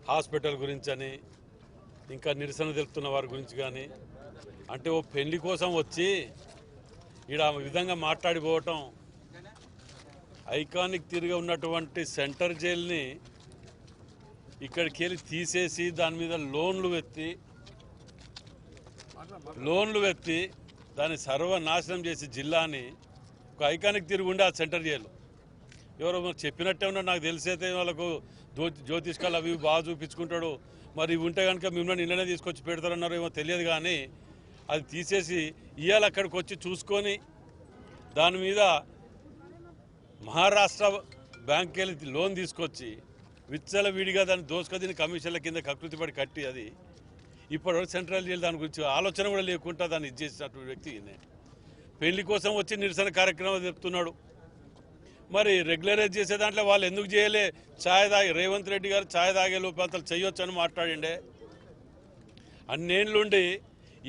Hospital గురించి అని ఇంకా నిరసన తెలుపుతున్న వారి గురించి కానీ అంటే ఓ పెళ్లి కోసం వచ్చి ఈడ ఆ విధంగా మాట్లాడిపోవటం ఐకానిక్ తిరిగి ఉన్నటువంటి సెంటర్ జైల్ని ఇక్కడికి వెళ్ళి తీసేసి దాని మీద లోన్లు ఎత్తి దాన్ని సర్వనాశనం చేసి జిల్లాని ఒక ఐకానిక్ తిరిగి ఉండే ఆ సెంటర్ జైలు ఎవరో చెప్పినట్టే ఉన్నా నాకు తెలిసైతే వాళ్ళకు జ్యోతిష్కాలు అవి బాగా చూపించుకుంటాడు మరి ఉంటే కనుక మిమ్మల్ని నిన్ననే తీసుకొచ్చి పెడతారన్నారో ఏమో తెలియదు కానీ అది తీసేసి ఇవాళ అక్కడికి వచ్చి చూసుకొని దాని మీద మహారాష్ట్ర బ్యాంక్కి వెళ్ళి లోన్ తీసుకొచ్చి విచ్చలవిడిగా దాన్ని దోసుకొని కమిషన్ల కింద కకృతిపడి కట్టి అది ఇప్పటివరకు సెంట్రల్ జైలు దాని గురించి ఆలోచన కూడా లేకుండా దాన్ని ఇది చేసినటువంటి వ్యక్తి పెళ్లి కోసం వచ్చి నిరసన కార్యక్రమం చెప్తున్నాడు. మరి రెగ్యులరైజ్ చేసే దాంట్లో వాళ్ళు ఎందుకు చేయలే? ఛాయ్ తాగి రేవంత్ రెడ్డి గారు ఛాయ్ తాగే లోపంతలు చేయొచ్చు అని మాట్లాడిండే. అన్నేళ్ళుండి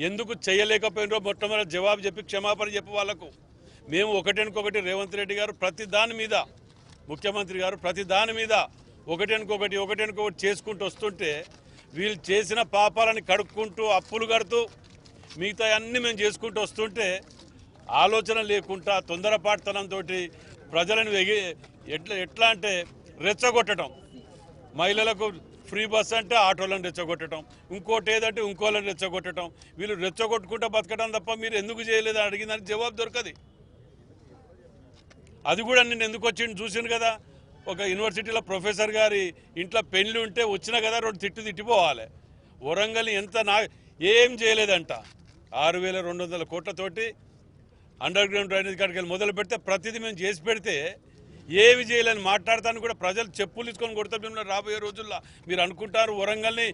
ఎందుకు చేయలేకపోయినో మొట్టమొదటి జవాబు చెప్పి క్షమాపణ చెప్పి వాళ్ళకు. మేము ఒకటెనుకొకటి రేవంత్ రెడ్డి గారు ప్రతి దాని మీద, ముఖ్యమంత్రి గారు ప్రతి దాని మీద ఒకటెనుకొకటి చేసుకుంటూ వస్తుంటే వీళ్ళు చేసిన పాపాలని కడుక్కుంటూ అప్పులు కడుతూ మిగతా అన్నీ మేము చేసుకుంటూ వస్తుంటే ఆలోచన లేకుండా తొందరపాటుతనంతో ప్రజలను ఎట్లా అంటే రెచ్చగొట్టడం. మహిళలకు ఫ్రీ బస్ అంటే ఆటోలను రెచ్చగొట్టడం, ఇంకోటి ఏదంటే ఇంకోళ్ళని రెచ్చగొట్టడం. వీళ్ళు రెచ్చగొట్టుకుంటూ బతకడం తప్ప మీరు ఎందుకు చేయలేదని అడిగిందని జవాబు దొరకదు. అది కూడా నేను ఎందుకు వచ్చింది చూసాను కదా. ఒక యూనివర్సిటీలో ప్రొఫెసర్ గారి ఇంట్లో పెళ్లి ఉంటే వచ్చినా కదా 2 తిట్టిపోవాలి. వరంగల్ ఏం చేయలేదంట. 6,200 కోట్లతోటి అండర్ గ్రౌండ్ డ్రైనేజ్ కాడికి వెళ్ళి మొదలు పెడితే ప్రతిదీ మేము చేసి పెడితే ఏమి చేయలేని మాట్లాడతాను కూడా ప్రజలు చెప్పులు తీసుకొని కొడతారు మిమ్మల్ని. రాబోయే రోజుల్లో మీరు అనుకుంటారు వరంగల్ని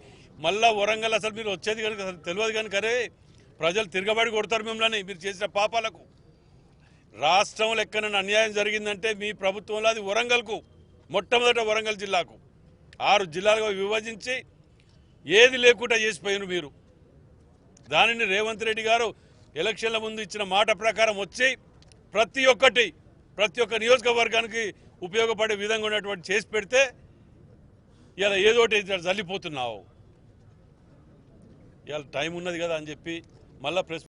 మళ్ళా వరంగల్ అసలు మీరు వచ్చేది కనుక అసలు తెలియదు కనుక అరే ప్రజలు తిరగబడి కొడతారు మిమ్మల్ని మీరు చేసిన పాపాలకు. రాష్ట్రంలో ఎక్కడైనా అన్యాయం జరిగిందంటే మీ ప్రభుత్వంలో అది వరంగల్కు, మొట్టమొదట వరంగల్ జిల్లాకు 6 జిల్లాలుగా విభజించి ఏది లేకుండా చేసిపోయినారు మీరు. దానిని రేవంత్ రెడ్డి గారు ఎలక్షన్ల ముందు ఇచ్చిన మాట ప్రకారం వచ్చి ప్రతి ఒక్క నియోజకవర్గానికి ఉపయోగపడే విధంగా ఉన్నటువంటి చేసి పెడితే ఇలా ఏదోటి జల్లిపోతున్నావు. ఇవాళ టైం ఉన్నది కదా అని చెప్పి మళ్ళీ ప్రెస్